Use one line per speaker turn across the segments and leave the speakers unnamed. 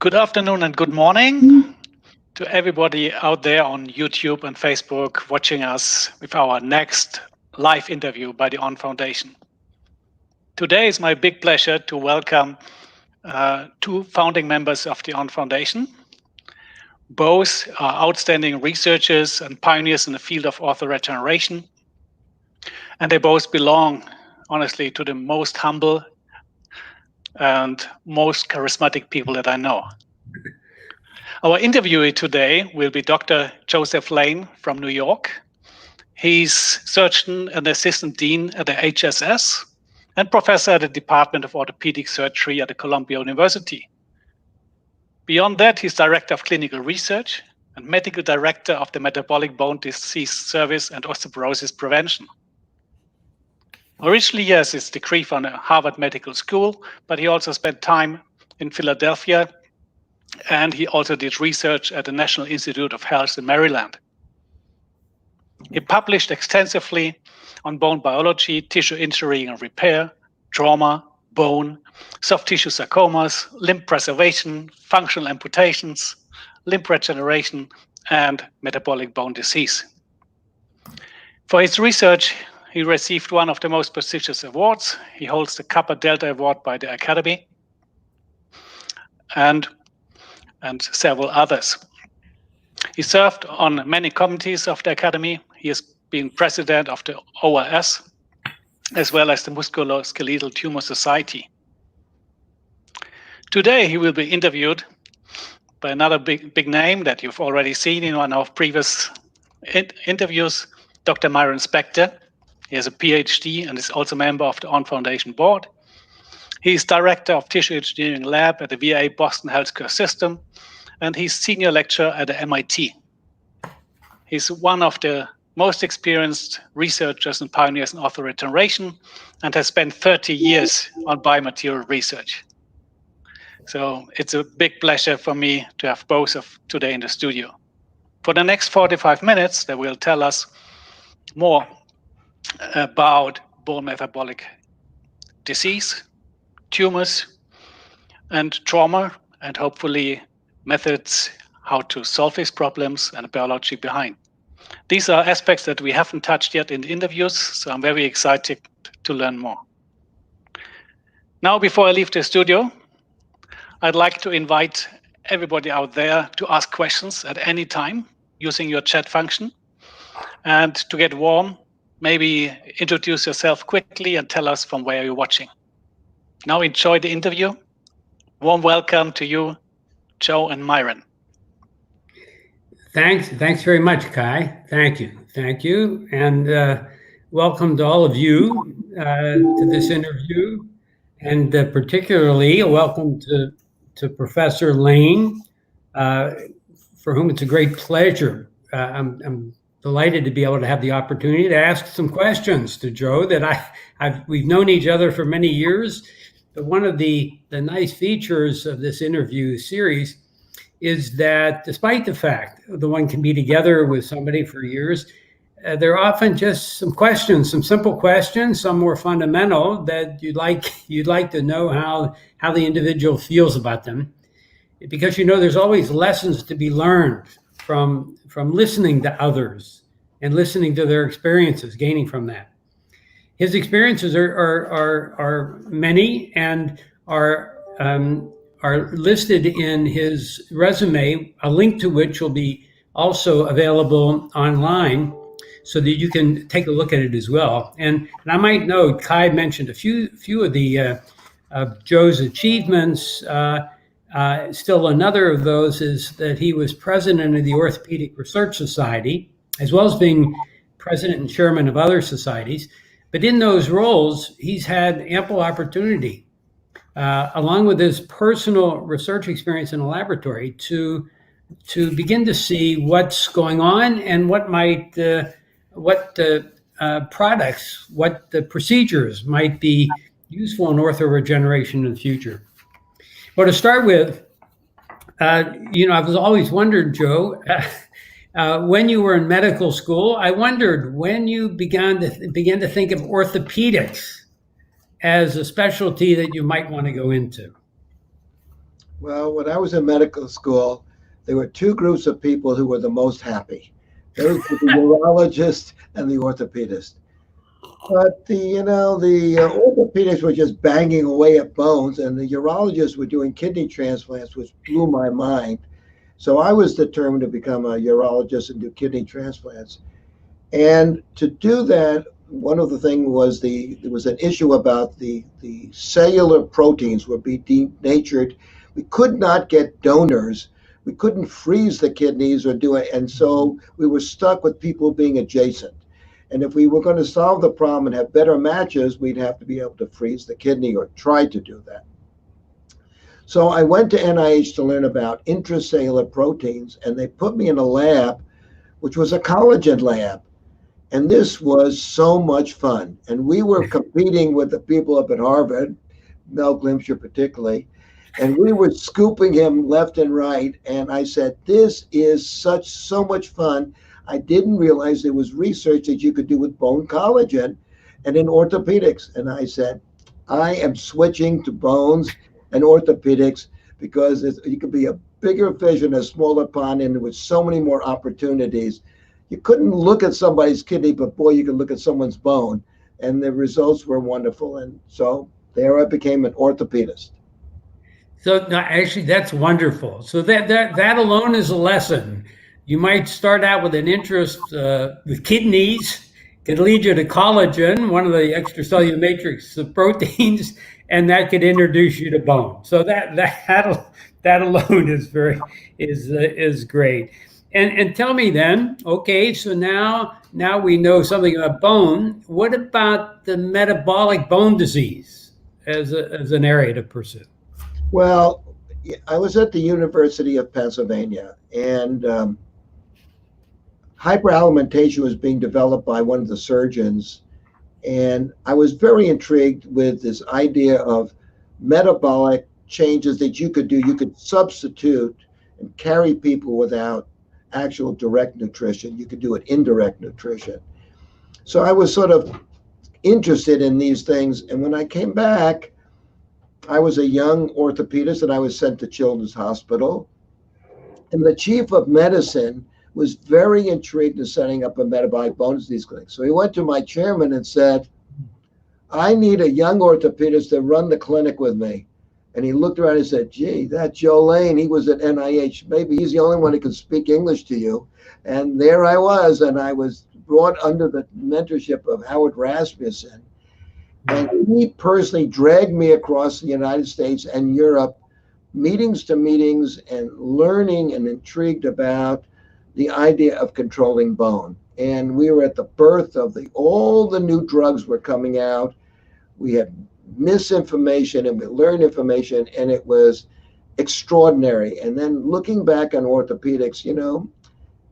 Good afternoon and good morning to everybody out there on YouTube and Facebook watching us with our next live interview by the On Foundation. Today is my big pleasure to welcome two founding members of the On Foundation. Both are outstanding researchers and pioneers in the field of orthoregeneration, and they both belong, honestly, to the most humble and most charismatic people that I know. Our interviewee today will be Dr. Joseph Lane from New York. He's surgeon and assistant dean at the HSS and professor at the Department of Orthopedic Surgery at the Columbia University. Beyond that, he's director of clinical research and medical director of the Metabolic Bone Disease Service and Osteoporosis Prevention. Originally, he has his degree from Harvard Medical School, but he also spent time in Philadelphia, and he also did research at the National Institute of Health in Maryland. He published extensively on bone biology, tissue injury and repair, trauma, bone, soft tissue sarcomas, limb preservation, functional amputations, limb regeneration, and metabolic bone disease. For his research, he received one of the most prestigious awards. He holds the Kappa Delta Award by the Academy and several others. He served on many committees of the Academy. He has been president of the ORS, as well as the Musculoskeletal Tumor Society. Today, he will be interviewed by another big name that you've already seen in one of previous interviews, Dr. Myron Spector. He has a PhD and is also a member of the On Foundation board. He is director of tissue engineering lab at the VA Boston Healthcare System, and he's senior lecturer at the MIT. He's one of the most experienced researchers and pioneers in orthoregeneration and has spent 30 years on biomaterial research. So it's a big pleasure for me to have both of today in the studio. For the next 45 minutes, they will tell us more about bone metabolic disease, tumors, and trauma, and hopefully methods how to solve these problems and the biology behind. These are aspects that we haven't touched yet in the interviews, so I'm very excited to learn more. Now, before I leave the studio, I'd like to invite everybody out there to ask questions at any time using your chat function. And to get warm, maybe introduce yourself quickly and tell us from where you're watching. Now enjoy the interview. Warm welcome to you, Joe and Myron.
Thanks very much, Kai. Thank you. And welcome to all of you to this interview. And particularly a welcome to Professor Lane, for whom it's a great pleasure. I'm delighted to be able to have the opportunity to ask some questions to Joe that we've known each other for many years. But one of the nice features of this interview series is that despite the fact that one can be together with somebody for years, there are often just some questions, some simple questions, some more fundamental that you'd like to know how the individual feels about them. Because there's always lessons to be learned from listening to others and listening to their experiences, gaining from that. His experiences are many and are listed in his resume, a link to which will be also available online so that you can take a look at it as well. And I might note, Kai mentioned a few of the of Joe's achievements. Still another of those is that he was president of the Orthopedic Research Society, as well as being president and chairman of other societies. But in those roles, he's had ample opportunity, along with his personal research experience in a laboratory, to begin to see what's going on and what products, what the procedures might be useful in orthoregeneration in the future. Well, to start with, I was always wondered, Joe, when you were in medical school, I wondered when you began to think of orthopedics as a specialty that you might want to go into.
Well, when I was in medical school, there were two groups of people who were the most happy. Those were the urologist and the orthopedist. But the orthopedics were just banging away at bones, and the urologists were doing kidney transplants, which blew my mind. So I was determined to become a urologist and do kidney transplants. And to do that, one of the things was there was an issue about the cellular proteins were being denatured. We could not get donors. We couldn't freeze the kidneys or do it, and so we were stuck with people being adjacent. And if we were going to solve the problem and have better matches, we'd have to be able to freeze the kidney or try to do that. So I went to NIH to learn about intracellular proteins, and they put me in a lab, which was a collagen lab. And this was so much fun. And we were competing with the people up at Harvard, Mel Glimcher particularly, and we were scooping him left and right. And I said, this is so much fun. I didn't realize there was research that you could do with bone collagen and in orthopedics. And I said, I am switching to bones and orthopedics because you could be a bigger fish in a smaller pond, and there was so many more opportunities. You couldn't look at somebody's kidney, but boy, you could look at someone's bone, and the results were wonderful. And so there I became an orthopedist.
So no, actually, that's wonderful. So that alone is a lesson. You might start out with an interest with kidneys, could lead you to collagen, one of the extracellular matrix of proteins, and that could introduce you to bone. So that alone is great. And tell me then, okay, so now we know something about bone. What about the metabolic bone disease as an area to pursue?
Well, I was at the University of Pennsylvania, and hyperalimentation was being developed by one of the surgeons. And I was very intrigued with this idea of metabolic changes that you could do. You could substitute and carry people without actual direct nutrition. You could do it indirect nutrition. So I was sort of interested in these things. And when I came back, I was a young orthopedist and I was sent to Children's Hospital. And the chief of medicine was very intrigued in setting up a metabolic bone disease clinic. So he went to my chairman and said, I need a young orthopedist to run the clinic with me. And he looked around and said, gee, that Joe Lane, he was at NIH. Maybe he's the only one who can speak English to you. And there I was, and I was brought under the mentorship of Howard Rasmussen. And he personally dragged me across the United States and Europe, meetings to meetings, and learning and intrigued about the idea of controlling bone. And we were at the birth of all the new drugs were coming out. We had misinformation and we learned information, and it was extraordinary. And then looking back on orthopedics,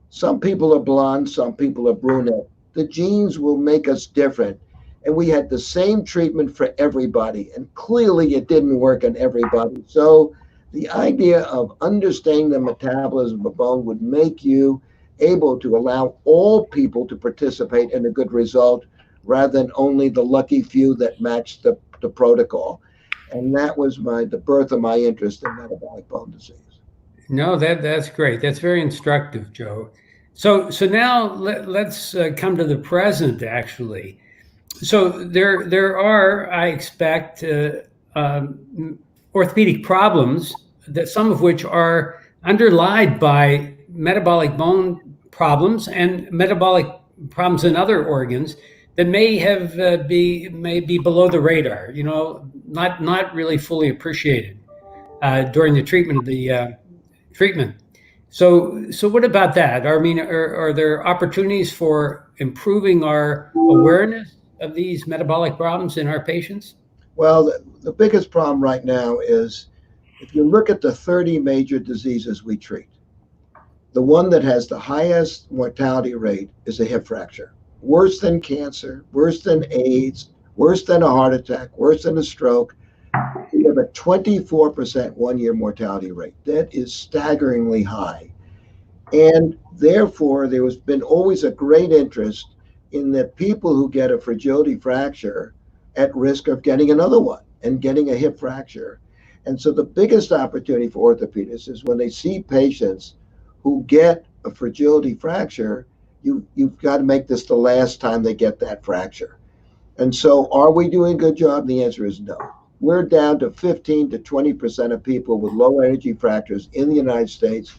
some people are blonde, some people are brunette. The genes will make us different. And we had the same treatment for everybody. And clearly it didn't work on everybody. So the idea of understanding the metabolism of bone would make you able to allow all people to participate in a good result rather than only the lucky few that matched the protocol. And that was the birth of my interest in metabolic bone disease.
No, that's great. That's very instructive, Joe. So now let's come to the present, actually. So there are, I expect, orthopedic problems, that some of which are underlied by metabolic bone problems and metabolic problems in other organs that may be below the radar, not really fully appreciated during the treatment of the treatment. So what about that? I mean, are there opportunities for improving our awareness of these metabolic problems in our patients?
Well, the biggest problem right now is if you look at the 30 major diseases we treat, the one that has the highest mortality rate is a hip fracture. Worse than cancer, worse than AIDS, worse than a heart attack, worse than a stroke. We have a 24% one-year mortality rate. That is staggeringly high. And therefore, there has been always a great interest in that people who get a fragility fracture at risk of getting another one and getting a hip fracture. And so the biggest opportunity for orthopedists is when they see patients who get a fragility fracture, you've got to make this the last time they get that fracture. And so are we doing a good job? The answer is no. We're down to 15 to 20% of people with low energy fractures in the United States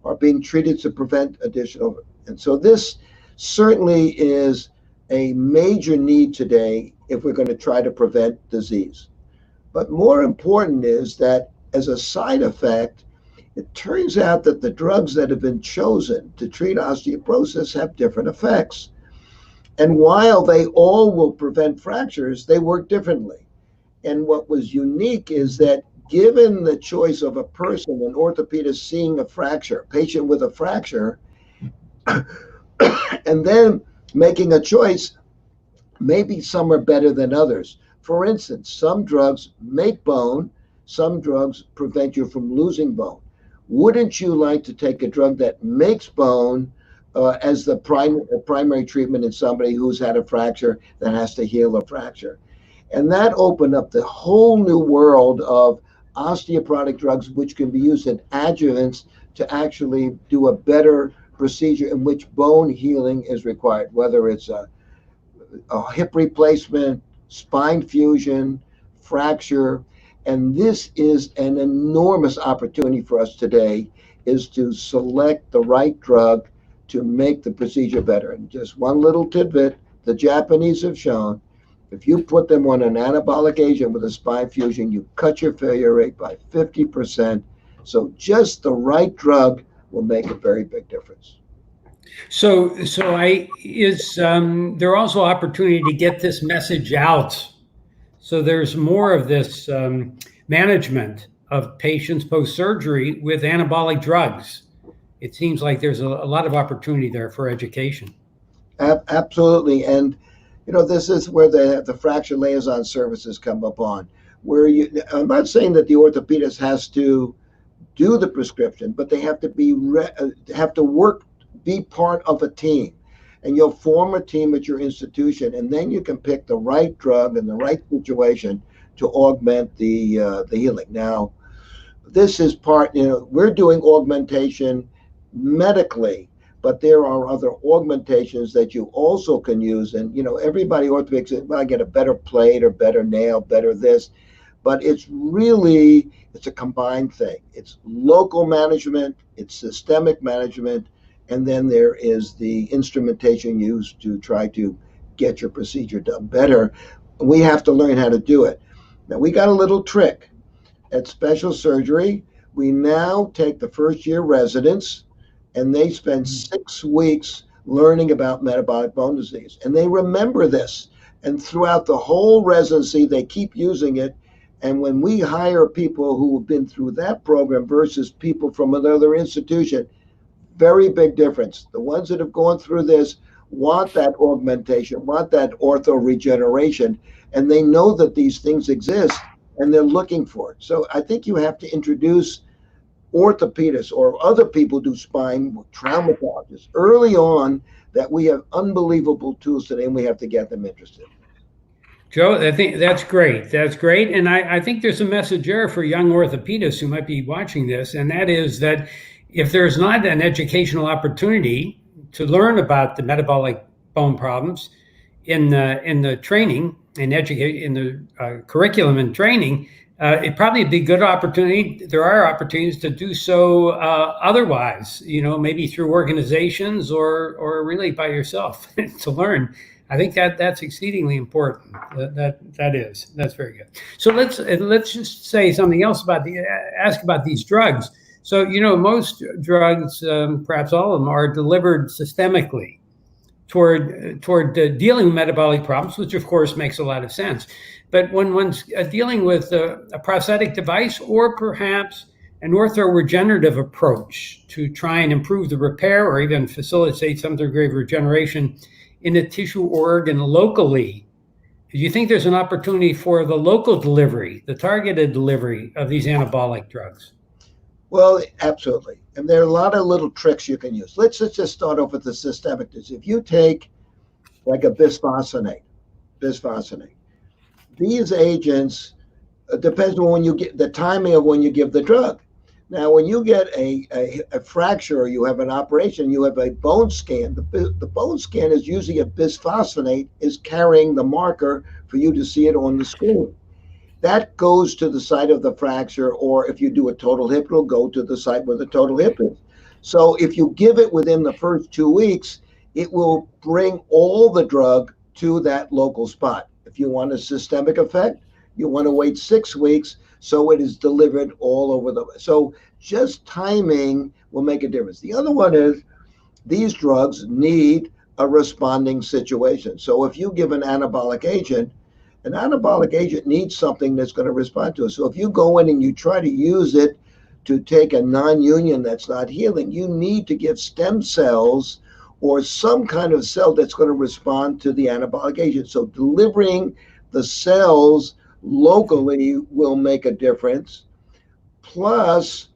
are being treated to prevent additional. And so this certainly is a major need today if we're going to try to prevent disease. But more important is that as a side effect, it turns out that the drugs that have been chosen to treat osteoporosis have different effects. And while they all will prevent fractures, they work differently. And what was unique is that given the choice of a person, an orthopedist seeing a fracture, a patient with a fracture, and then making a choice, maybe some are better than others. For instance, some drugs make bone, some drugs prevent you from losing bone. Wouldn't you like to take a drug that makes bone as the primary treatment in somebody who's had a fracture that has to heal a fracture? And that opened up the whole new world of osteoporotic drugs, which can be used in adjuvants to actually do a better procedure in which bone healing is required, whether it's a hip replacement, spine fusion, fracture. And this is an enormous opportunity for us today, is to select the right drug to make the procedure better. And just one little tidbit, the Japanese have shown, if you put them on an anabolic agent with a spine fusion, you cut your failure rate by 50%. So just the right drug will make a very big difference.
So is there also opportunity to get this message out? So there's more of this management of patients post-surgery with anabolic drugs. It seems like there's a lot of opportunity there for education.
Absolutely. And this is where the fracture liaison services come upon, where I'm not saying that the orthopedist has to do the prescription, but they have to be part of a team. And you'll form a team at your institution, and then you can pick the right drug in the right situation to augment the healing. Now, this is part, we're doing augmentation medically, but there are other augmentations that you also can use. And, everybody orthopedics says, well, I get a better plate or better nail, better this. But it's a combined thing. It's local management, it's systemic management, and then there is the instrumentation used to try to get your procedure done better. We have to learn how to do it. Now, we got a little trick. At special surgery, we now take the first-year residents, and they spend 6 weeks learning about metabolic bone disease. And they remember this. And throughout the whole residency, they keep using it. And when we hire people who have been through that program versus people from another institution, very big difference. The ones that have gone through this want that augmentation, want that orthoregeneration, and they know that these things exist, and they're looking for it. So I think you have to introduce orthopedists or other people who do spine, traumatologists, early on, that we have unbelievable tools today, and we have to get them interested.
Joe, I think that's great. That's great. And I think there's a message there for young orthopedists who might be watching this, and that is that if there's not an educational opportunity to learn about the metabolic bone problems in the training and in the curriculum and training, it'd probably be a good opportunity. There are opportunities to do so otherwise, maybe through organizations or really by yourself to learn. I think that's exceedingly important. That's very good. So let's just say something else ask about these drugs. So, most drugs, perhaps all of them, are delivered systemically toward dealing with metabolic problems, which of course makes a lot of sense. But when one's dealing with a prosthetic device or perhaps an orthoregenerative approach to try and improve the repair or even facilitate some degree of regeneration in a tissue or organ locally, do you think there's an opportunity for the local delivery, the targeted delivery of these anabolic drugs?
Well, absolutely. And there are a lot of little tricks you can use. Let's just start off with the systemic disease. If you take like a bisphosphonate, these agents It depends on when you get the timing of when you give the drug. Now, when you get a fracture or you have an operation, you have a bone scan. The bone scan is usually a bisphosphonate is carrying the marker for you to see it on the screen. That goes to the site of the fracture, or if you do a total hip, it'll go to the site where the total hip is. So if you give it within the first 2 weeks, it will bring all the drug to that local spot. If you want a systemic effect, you want to wait 6 weeks so it is delivered all over the. So just timing will make a difference. The other one is these drugs need a responding situation. So if you give an anabolic agent needs something that's going to respond to it. So if you go in and you try to use it to take a non-union that's not healing, you need to give stem cells or some kind of cell that's going to respond to the anabolic agent. So delivering the cells locally will make a difference. Plus,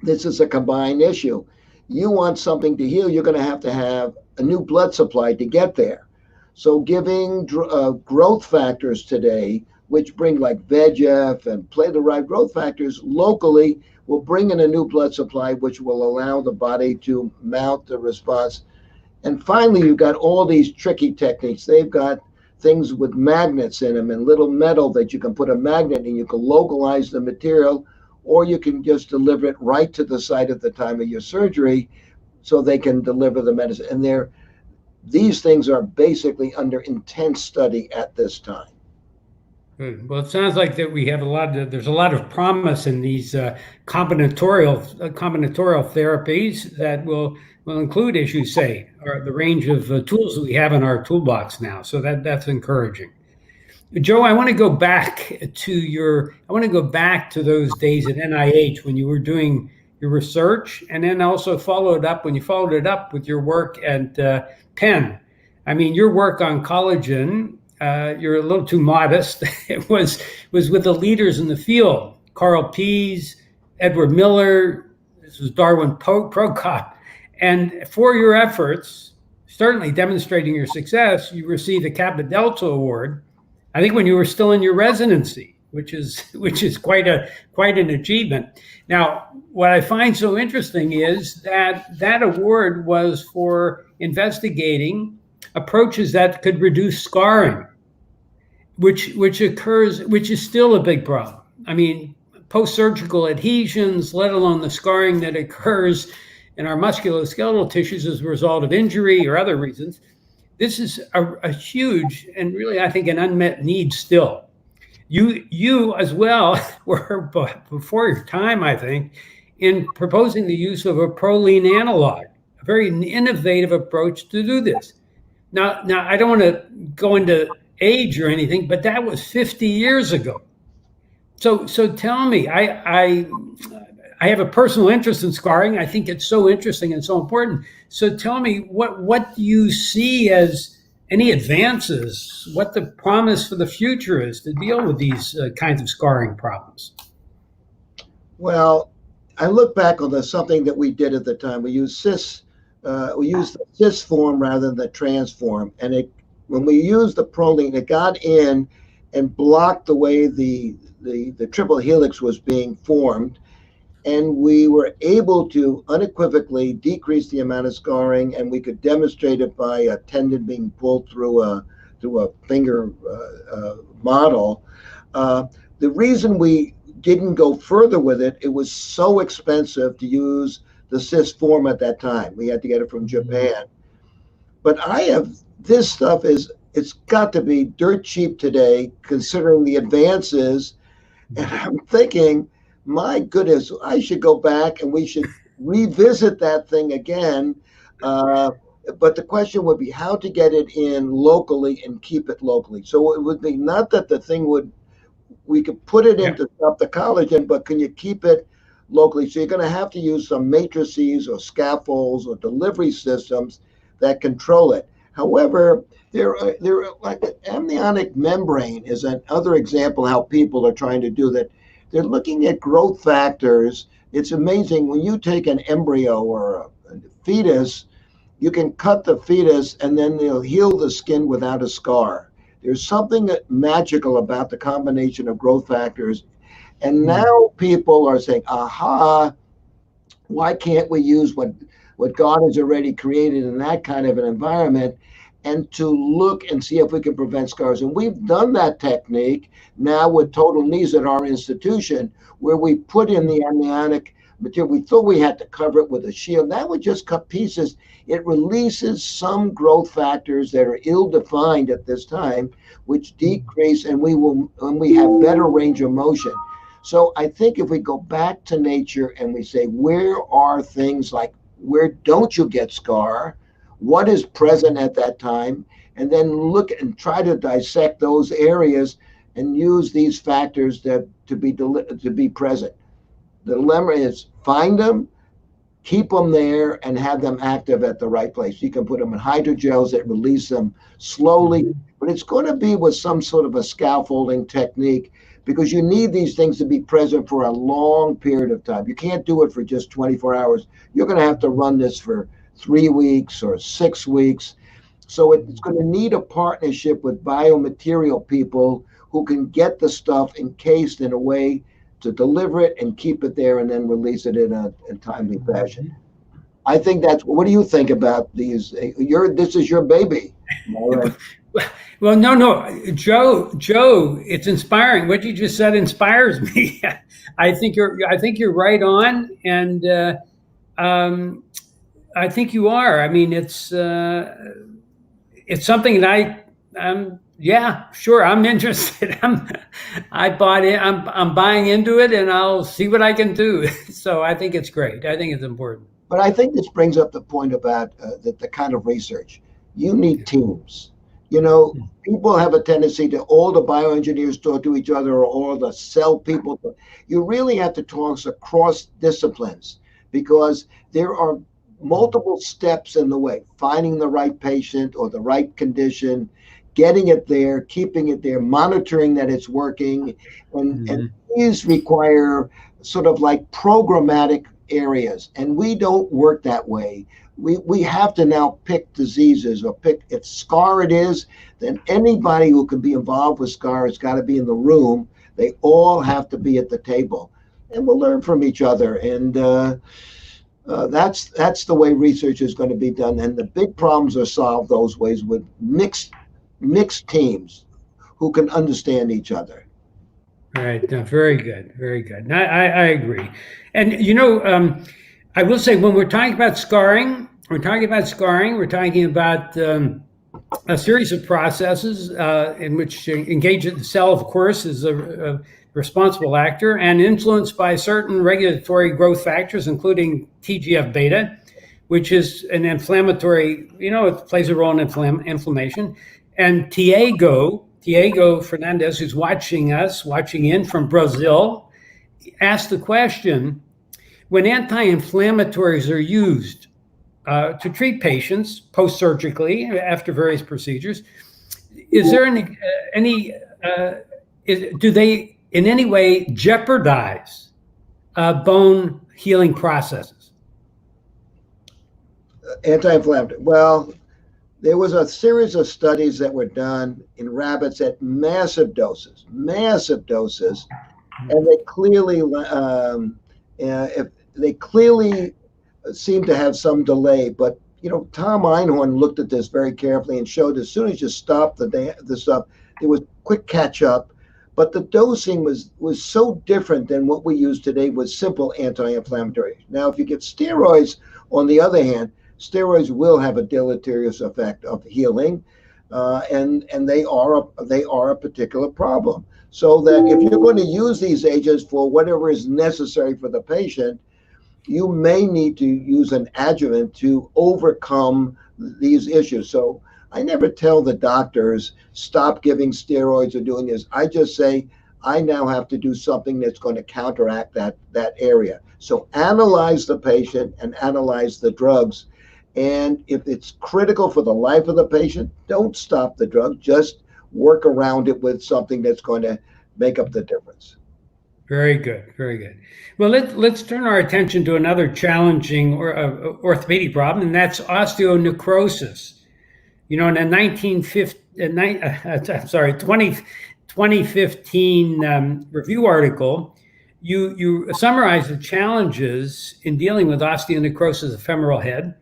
this is a combined issue. You want something to heal, you're going to have a new blood supply to get there. So giving growth factors today, which bring like VEGF and platelet-derived growth factors locally, will bring in a new blood supply, which will allow the body to mount the response. And finally, you've got all these tricky techniques. They've got things with magnets in them and little metal that you can put a magnet in. You can localize the material, or you can just deliver it right to the site at the time of your surgery so they can deliver the medicine. And these things are basically under intense study at this time.
Good. Well, it sounds like that we have there's a lot of promise in these combinatorial therapies that will include, as you say, the range of tools that we have in our toolbox now. So that's encouraging. Joe, I want to go back to those days at NIH when you were doing your research, and then also followed it up with your work at Penn. I mean, your work on collagen, you're a little too modest. It was with the leaders in the field, Carl Pease, Edward Miller, this was Darwin Prokop. And for your efforts, certainly demonstrating your success, you received a Kappa Delta Award, I think when you were still in your residency, which is quite an achievement. Now, what I find so interesting is that award was for investigating approaches that could reduce scarring, which is still a big problem. I mean, post-surgical adhesions, let alone the scarring that occurs in our musculoskeletal tissues as a result of injury or other reasons. This is a huge and really, I think, an unmet need still. You as well were before your time, I think, in proposing the use of a proline analog, a very innovative approach to do this. Now I don't want to go into age or anything, but that was 50 years ago. So tell me, I have a personal interest in scarring. I think it's so interesting and so important. So tell me, what do you see as any advances, what the promise for the future is to deal with these kinds of scarring problems?
Well, I look back on something that we did at the time. We used the cis form rather than the trans form. And when we used the proline, it got in and blocked the way the triple helix was being formed. And we were able to unequivocally decrease the amount of scarring, and we could demonstrate it by a tendon being pulled through a finger model. The reason we didn't go further with it, it was so expensive to use the cis form at that time. We had to get it from Japan. But this stuff it's got to be dirt cheap today, considering the advances. And I'm thinking, my goodness, I should go back and we should revisit that thing again. But the question would be how to get it in locally and keep it locally. So it would be not that the thing we could put it in to stop the collagen, but can you keep it locally? So you're going to have to use some matrices or scaffolds or delivery systems that control it. However, there like the amniotic membrane is another example how people are trying to do that. They're looking at growth factors. It's amazing when you take an embryo or a fetus, you can cut the fetus and then they'll heal the skin without a scar. There's something magical about the combination of growth factors. And now people are saying, aha, why can't we use what God has already created in that kind of an environment, and to look and see if we can prevent scars? And we've done that technique now with total knees at our institution, where we put in the amniotic material. We thought we had to cover it with a shield. That would just cut pieces. It releases some growth factors that are ill-defined at this time, which decrease, and we have better range of motion. So I think if we go back to nature and we say, where are things like, where don't you get scar? What is present at that time? And then look and try to dissect those areas and use these factors to be present. The dilemma is find them, keep them there, and have them active at the right place. You can put them in hydrogels that release them slowly, but it's going to be with some sort of a scaffolding technique, because you need these things to be present for a long period of time. You can't do it for just 24 hours. You're going to have to run this for 3 weeks or 6 weeks. So it's going to need a partnership with biomaterial people who can get the stuff encased in a way to deliver it and keep it there and then release it in a timely fashion. I think what do you think about these? This is your baby. Right?
Well, no, Joe, it's inspiring. What you just said inspires me. I think you're right on, and I think you are. I mean, it's something that yeah, sure, I'm interested. I bought in. I'm buying into it, and I'll see what I can do. So I think it's great. I think it's important.
But I think this brings up the point about the kind of research. You need teams. You know, people have a tendency to all the bioengineers talk to each other, or all the cell people. You really have to talk across disciplines, because there are multiple steps in the way. Finding the right patient or the right condition, getting it there, keeping it there, monitoring that it's working. And these require sort of like programmatic areas. And we don't work that way. We have to now pick diseases, or pick, if scar it is, then anybody who can be involved with scar has got to be in the room. They all have to be at the table, and we'll learn from each other. And that's the way research is going to be done. And the big problems are solved those ways with mixed teams who can understand each other.
Right. No, very good. Very good. I agree. And, you know, I will say, when we're talking about scarring, we're talking about a series of processes in which engage the cell, of course, is a responsible actor, and influenced by certain regulatory growth factors, including TGF-beta, which is an inflammatory, it plays a role in inflammation. And Tiago Fernandez, who's watching in from Brazil, asked the question, when anti-inflammatories are used to treat patients post-surgically after various procedures, is there do they in any way jeopardize bone healing processes?
Anti-inflammatory. Well, there was a series of studies that were done in rabbits at massive doses, and they clearly seem to have some delay. But Tom Einhorn looked at this very carefully and showed, as soon as you stop the stuff, there was quick catch up. But the dosing was so different than what we use today with simple anti-inflammatory. Now, if you get steroids, on the other hand, steroids will have a deleterious effect of healing, and they are a particular problem. So that if you're going to use these agents for whatever is necessary for the patient, you may need to use an adjuvant to overcome these issues. So I never tell the doctors, stop giving steroids or doing this. I just say, I now have to do something that's going to counteract that area. So analyze the patient and analyze the drugs. And if it's critical for the life of the patient, don't stop the drug. Just work around it with something that's going to make up the difference.
Very good, very good. Well, let's turn our attention to another challenging orthopedic problem, and that's osteonecrosis. In the 2015 review article, you summarize the challenges in dealing with osteonecrosis of femoral head.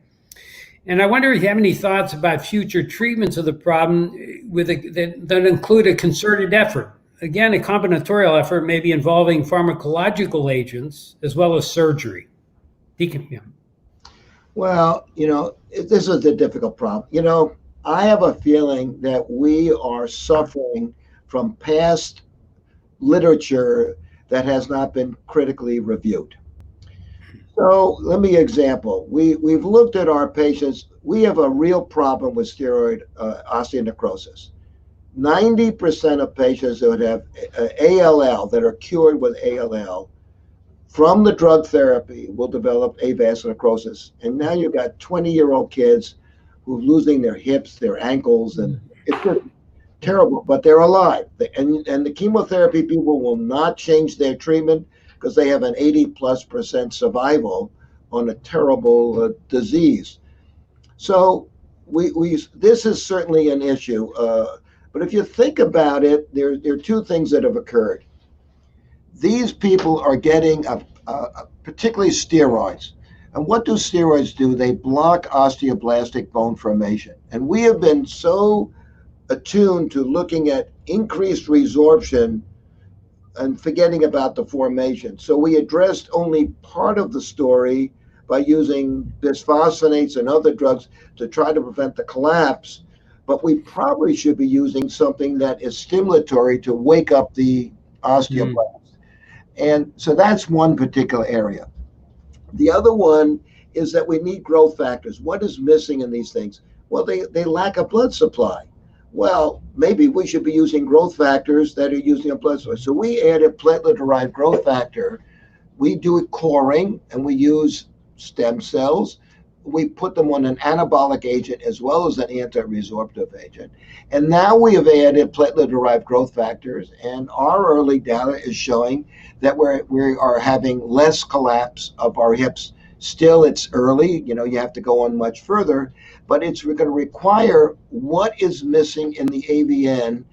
And I wonder if you have any thoughts about future treatments of the problem that include a concerted effort. Again, a combinatorial effort, maybe involving pharmacological agents as well as surgery.
Well, this is a difficult problem. I have a feeling that we are suffering from past literature that has not been critically reviewed. So let me example. We've looked at our patients. We have a real problem with steroid osteonecrosis. 90% of patients that have ALL, that are cured with ALL, from the drug therapy will develop avascular necrosis. And now you've got 20-year-old kids who are losing their hips, their ankles, and it's just terrible, but they're alive. And the chemotherapy people will not change their treatment because they have an 80+% survival on a terrible disease. So this is certainly an issue. But if you think about it, there are two things that have occurred. These people are getting particularly steroids. And what do steroids do? They block osteoblastic bone formation. And we have been so attuned to looking at increased resorption and forgetting about the formation. So we addressed only part of the story by using bisphosphonates and other drugs to try to prevent the collapse. But we probably should be using something that is stimulatory to wake up the osteoblast. And so that's one particular area. The other one is that we need growth factors. What is missing in these things? Well, they lack a blood supply. Well, maybe we should be using growth factors that are using a blood supply. So we added platelet-derived growth factor. We do it coring, and we use stem cells. We put them on an anabolic agent as well as an anti-resorptive agent. And now we have added platelet-derived growth factors, and our early data is showing that we are having less collapse of our hips. Still, it's early. You have to go on much further, but it's going to require what is missing in the AVN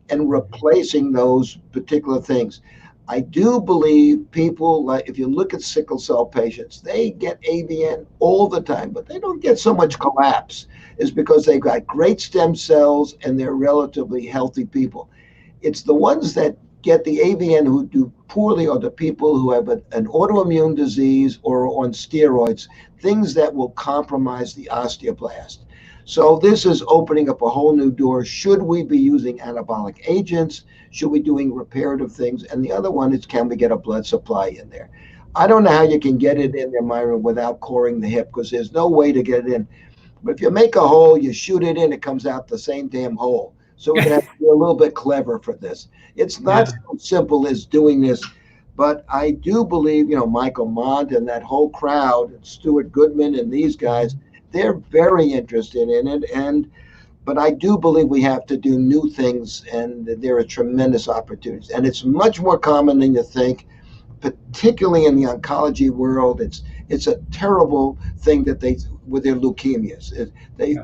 and replacing those particular things. I do believe people, like if you look at sickle cell patients, they get AVN all the time, but they don't get so much collapse. It's because they've got great stem cells and they're relatively healthy people. It's the ones that get the AVN who do poorly are the people who have an autoimmune disease or on steroids, things that will compromise the osteoblast. So this is opening up a whole new door. Should we be using anabolic agents? Should we be doing reparative things? And the other one is, can we get a blood supply in there? I don't know how you can get it in there, Myron, without coring the hip, because there's no way to get it in. But if you make a hole, you shoot it in, it comes out the same damn hole. So we're going to have to be a little bit clever for this. It's not so simple as doing this, but I do believe, Michael Mont and that whole crowd, and Stuart Goodman and these guys, they're very interested in it. But I do believe we have to do new things, and there are tremendous opportunities. And it's much more common than you think, particularly in the oncology world. It's a terrible thing that with their leukemias.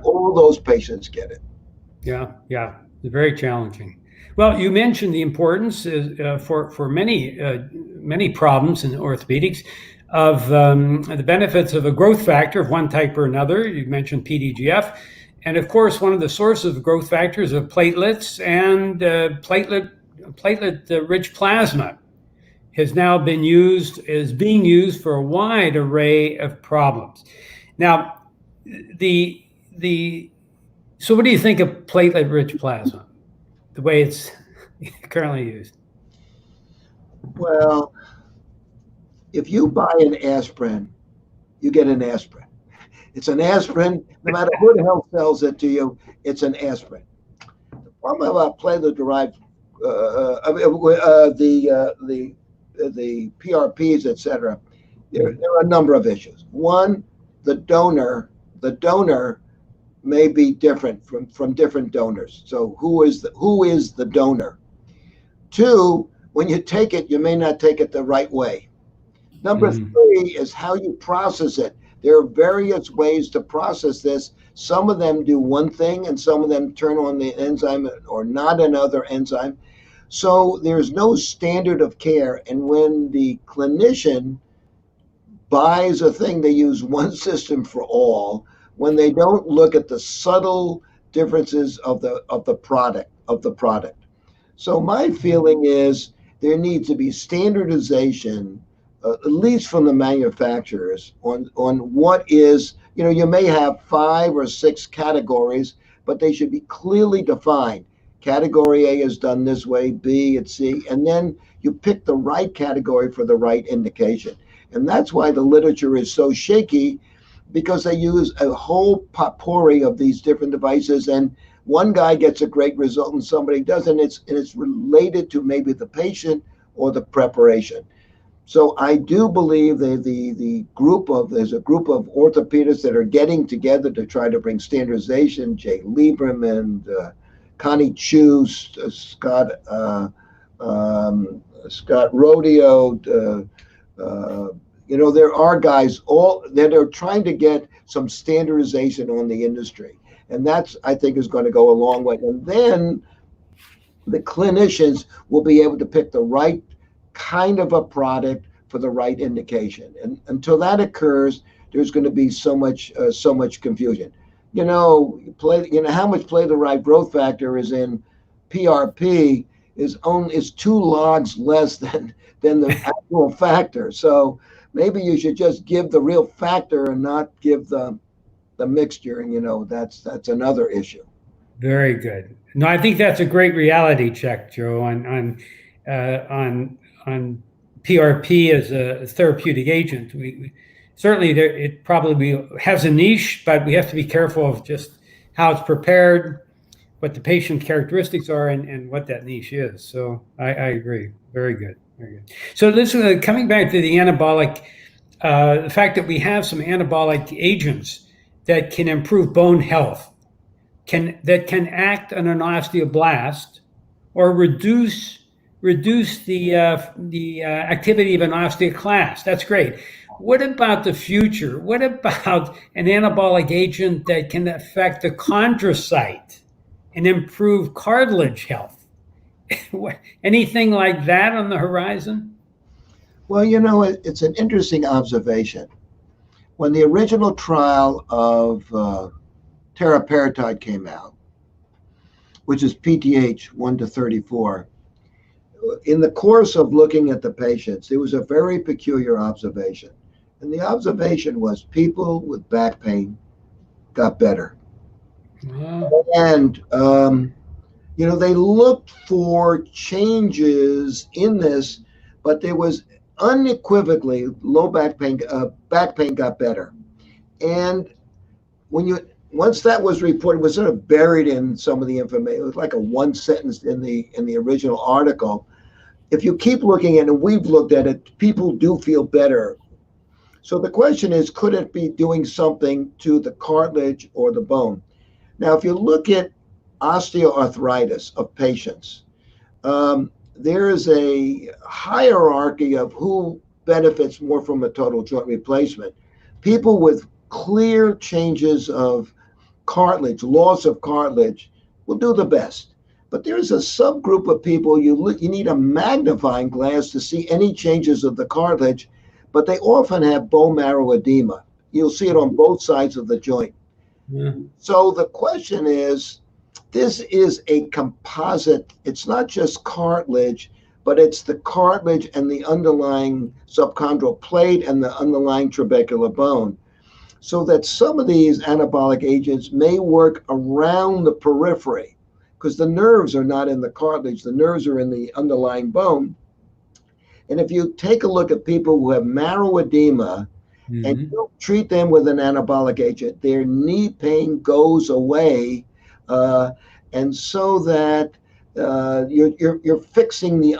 All those patients get it.
Yeah, it's very challenging. Well, you mentioned the importance for many problems in orthopedics of the benefits of a growth factor of one type or another. You mentioned PDGF. And of course, one of the sources of growth factors of platelets and platelet-rich plasma has now been being used for a wide array of problems. Now, so what do you think of platelet-rich plasma, the way it's currently used?
Well, if you buy an aspirin, you get an aspirin. It's an aspirin, no matter who the hell sells it to you, it's an aspirin. The problem about platelet-derived, the PRPs, etc., there are a number of issues. One, the donor may be different from different donors. So who is the donor? Two, when you take it, you may not take it the right way. Number three is how you process it. There are various ways to process this. Some of them do one thing and some of them turn on the enzyme or not another enzyme. So there's no standard of care. And when the clinician buys a thing, they use one system for all, when they don't look at the subtle differences of the product. So my feeling is there needs to be standardization, at least from the manufacturers, on what is, you may have 5 or 6 categories, but they should be clearly defined. Category A is done this way, B and C, and then you pick the right category for the right indication. And that's why the literature is so shaky, because they use a whole potpourri of these different devices, and one guy gets a great result and somebody doesn't. It's related to maybe the patient or the preparation. So I do believe that there's a group of orthopedists that are getting together to try to bring standardization. Jay Lieberman, Connie Chu, Scott Rodeo. There are guys all that are trying to get some standardization on the industry, and that's, I think, is going to go a long way. And then the clinicians will be able to pick the right kind of a product for the right indication. And until that occurs, there's going to be so much confusion. How much play the right growth factor is in PRP is 2 logs less than the actual factor. So maybe you should just give the real factor and not give the mixture. And that's another issue.
Very good. No, I think that's a great reality check, Joe, on PRP as a therapeutic agent. We certainly, it probably has a niche, but we have to be careful of just how it's prepared, what the patient characteristics are, and what that niche is. So I agree. Very good. Very good. So this coming back to the anabolic, the fact that we have some anabolic agents that can improve bone health, that can act on an osteoblast or reduce the activity of an osteoclast. That's great. What about the future? What about an anabolic agent that can affect the chondrocyte and improve cartilage health? Anything like that on the horizon?
Well, it's an interesting observation. When the original trial of teriparatide came out, which is PTH 1 to 34, in the course of looking at the patients, there was a very peculiar observation. And the observation was people with back pain got better. Wow. And, they looked for changes in this, but there was unequivocally low back pain got better. And once that was reported, it was sort of buried in some of the information. It was like a one sentence in the original article. If you keep looking at it, and we've looked at it, people do feel better. So the question is, could it be doing something to the cartilage or the bone? Now, if you look at osteoarthritis of patients, there is a hierarchy of who benefits more from a total joint replacement. People with clear changes of cartilage, loss of cartilage, will do the best. But there's a subgroup of people you need a magnifying glass to see any changes of the cartilage, but they often have bone marrow edema. You'll see it on both sides of the joint. Yeah. So the question is, this is a composite. It's not just cartilage, but it's the cartilage and the underlying subchondral plate and the underlying trabecular bone. So that some of these anabolic agents may work around the periphery, because the nerves are not in the cartilage, the nerves are in the underlying bone. And if you take a look at people who have marrow edema, mm-hmm. and you treat them with an anabolic agent, their knee pain goes away, and so that you're fixing the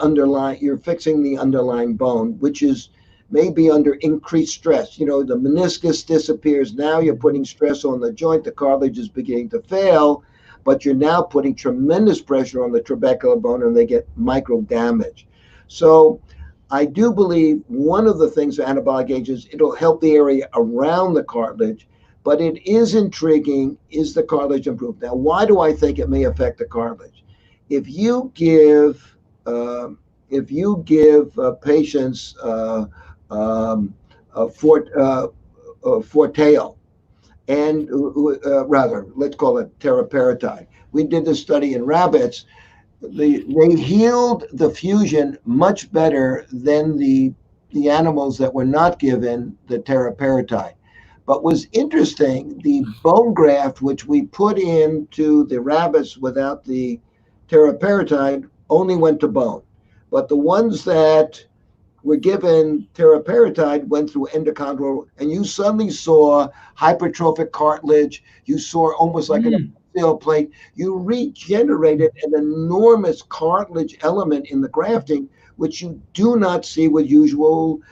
underlying bone, which is maybe under increased stress. The meniscus disappears. Now you're putting stress on the joint. The cartilage is beginning to fail, but you're now putting tremendous pressure on the trabecular bone, and they get micro damage. So I do believe one of the things of anabolic agents, it'll help the area around the cartilage, But it is intriguing, is the cartilage improved? Now, why do I think it may affect the cartilage? If you give patients Forteo, and rather, let's call it teriparatide. We did this study in rabbits. They healed the fusion much better than the animals that were not given the teriparatide. But was interesting, the bone graft which we put into the rabbits without the teriparatide only went to bone. But the ones that were given teriparatide went through endochondral, and you suddenly saw hypertrophic cartilage. You saw almost like an steel plate. You regenerated an enormous cartilage element in the grafting, which you do not see with usual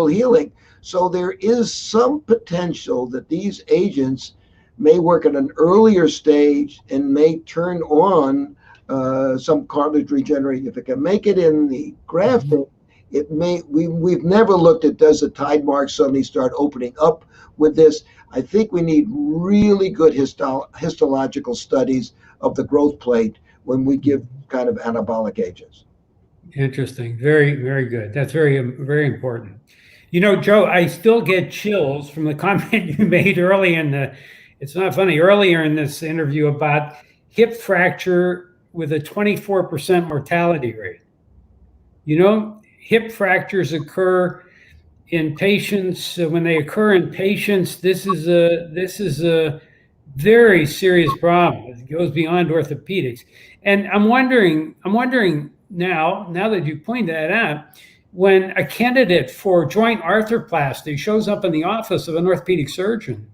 healing. So there is some potential that these agents may work at an earlier stage and may turn on some cartilage regeneration. If it can make it in the grafting, it may. We've never looked at, does the tide mark suddenly start opening up with this? I think we need really good histological studies of the growth plate when we give kind of anabolic agents.
Interesting. Very, very good. That's very, very important. You know, Joe, I still get chills from the comment you made earlier earlier in this interview about hip fracture with a 24% mortality rate. You know, hip fractures occur in patients. When they occur in patients, this is a very serious problem. It goes beyond orthopedics. And I'm wondering now that you point that out, when a candidate for joint arthroplasty shows up in the office of an orthopedic surgeon,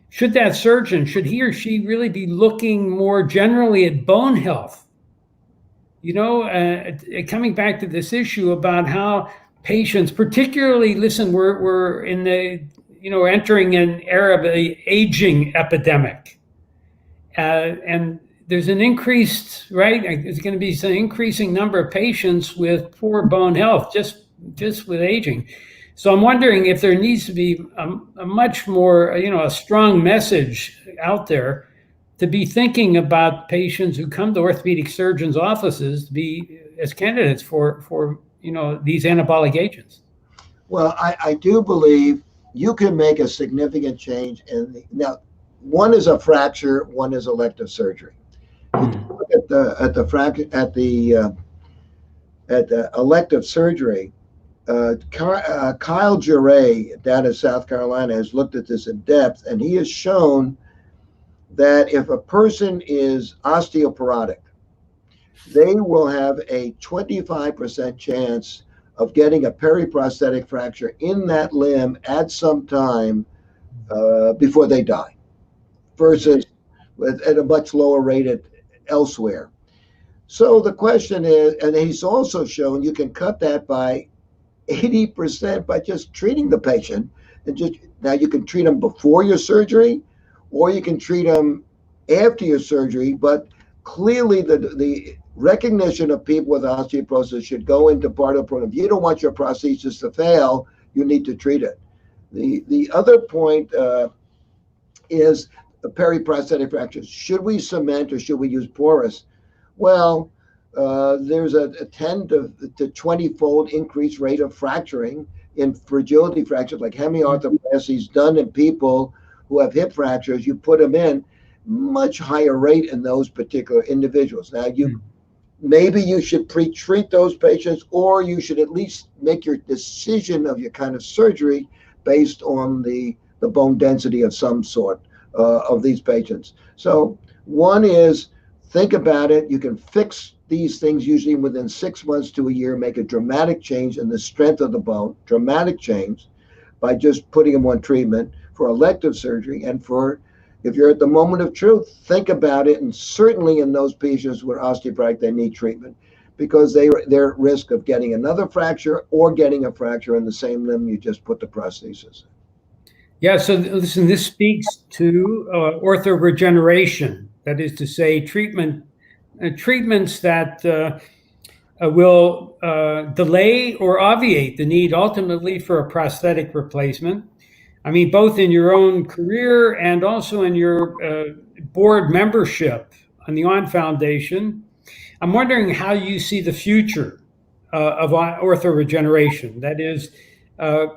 should he or she really be looking more generally at bone health? You know, coming back to this issue about how patients, particularly, we're in the, entering an era of an aging epidemic. And there's an increased, right? There's going to be some increasing number of patients with poor bone health just with aging. So I'm wondering if there needs to be a much more, a strong message out there to be thinking about patients who come to orthopedic surgeons' offices to be as candidates for these anabolic agents.
Well, I do believe you can make a significant change now. One is a fracture, one is elective surgery. If you look at the elective surgery, Kyle Juray down in South Carolina has looked at this in depth, and he has shown that if a person is osteoporotic, they will have a 25% chance of getting a periprosthetic fracture in that limb at some time before they die, versus at a much lower rate elsewhere. So the question is, and he's also shown you can cut that by 80% by just treating the patient. Now you can treat them before your surgery, or you can treat them after your surgery. But clearly, the recognition of people with osteoporosis should go into part of the program. If you don't want your prosthesis to fail, you need to treat it. The other point is the periprosthetic fractures. Should we cement or should we use porous? Well, there's a 10 to 20-fold increased rate of fracturing in fragility fractures, like hemiarthroplasties done in people who have hip fractures. You put them in, much higher rate in those particular individuals. Now, maybe you should pre-treat those patients, or you should at least make your decision of your kind of surgery based on the bone density of some sort of these patients. So one is, think about it. You can fix these things usually within 6 months to a year, make a dramatic change in the strength of the bone, dramatic change, by just putting them on treatment for elective surgery. And if you're at the moment of truth, think about it. And certainly in those patients with osteoporotic, they need treatment, because they're at risk of getting another fracture or getting a fracture in the same limb you just put the prosthesis in.
Yeah, so listen, this speaks to orthoregeneration. That is to say, treatments that will delay or obviate the need ultimately for a prosthetic replacement. I mean, both in your own career and also in your board membership on the On Foundation. I'm wondering how you see the future of orthoregeneration. That is,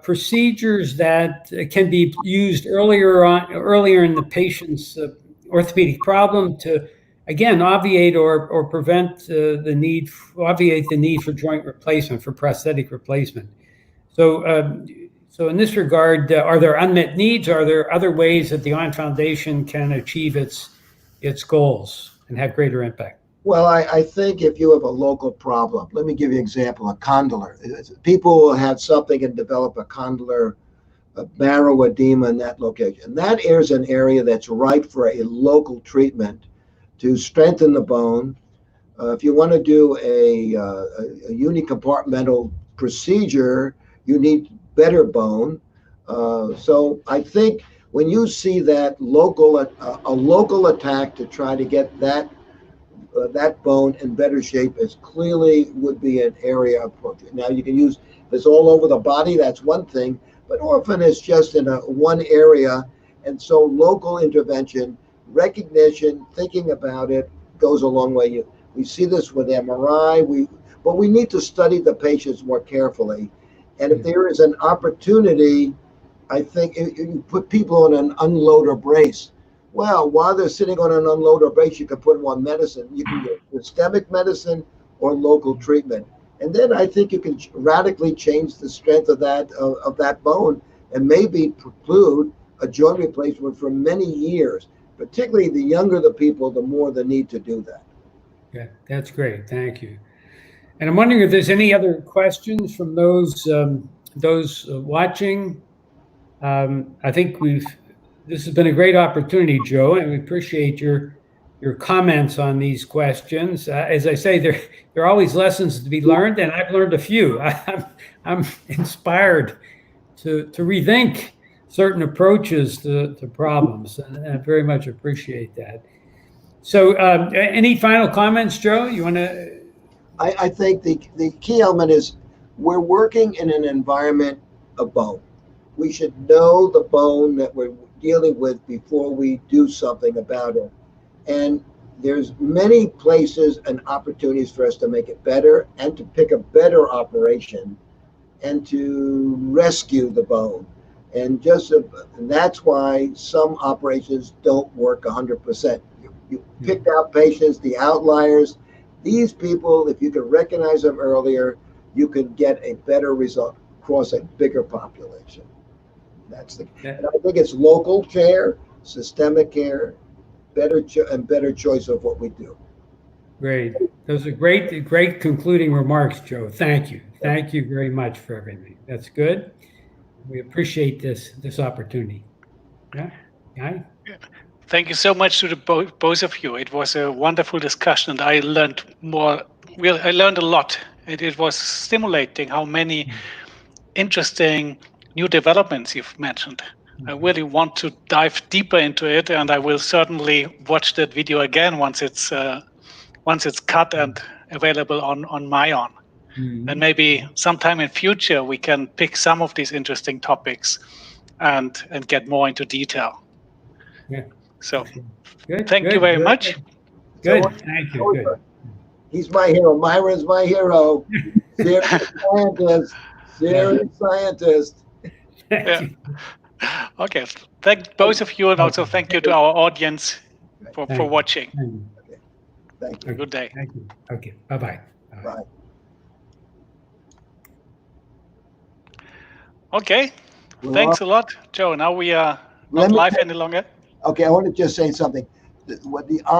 procedures that can be used earlier in the patient's orthopedic problem to, again, obviate or prevent obviate the need for joint replacement, for prosthetic replacement. So in this regard, are there unmet needs? Are there other ways that the On Foundation can achieve its goals and have greater impact?
Well, I think if you have a local problem, let me give you an example, a condylar. People will have something and develop a condylar, a marrow edema in that location. That is an area that's ripe for a local treatment to strengthen the bone. If you want to do a unicompartmental procedure, you need better bone. So I think when you see that a local attack to try to get that bone in better shape is clearly would be an area of approach. Now you can use, if it's all over the body, that's one thing, but often it's just in one area. And so local intervention, recognition, thinking about it goes a long way. We see this with MRI, but we need to study the patients more carefully. And if there is an opportunity, I think you put people on an unloader brace. Well, while they're sitting on an unloader brace, you can put them on medicine. You can get systemic medicine or local treatment. And then I think you can radically change the strength of that bone and maybe preclude a joint replacement for many years. Particularly the younger the people, the more the need to do that.
Yeah, that's great. Thank you. And I'm wondering if there's any other questions from those watching. I think this has been a great opportunity, Joe, and we appreciate your comments on these questions. As I say, there are always lessons to be learned, and I've learned a few. I'm inspired to rethink certain approaches to problems, and I very much appreciate that. So any final comments, Joe? You want to?
I think the key element is we're working in an environment of bone. We should know the bone that we're dealing with before we do something about it. And there's many places and opportunities for us to make it better and to pick a better operation and to rescue the bone. And that's why some operations don't work 100%. You picked out patients, the outliers. These people, if you can recognize them earlier, you can get a better result across a bigger population. And I think it's local care, systemic care, better choice of what we do.
Great. Those are great concluding remarks, Joe. Thank you. Thank you very much for everything. That's good. We appreciate this opportunity. Yeah.
Thank you so much to the both of you. It was a wonderful discussion, and I learned more. I learned a lot. It was stimulating how many interesting new developments you've mentioned. I really want to dive deeper into it, and I will certainly watch that video again once it's cut and available on MyOn. And maybe sometime in future we can pick some of these interesting topics and get more into detail.
Yeah.
So
good,
thank you very much.
Good. Thank you. Good.
He's my hero. Myron's my hero. Serious scientist.
Yeah. Okay. Thank both of you, and also thank you to our audience for watching.
Thank you.
Good day.
Thank you. Okay. Bye-bye.
Bye.
Okay. Thanks a lot, Joe. Now we are not live any longer.
Okay, I want to just say something. What the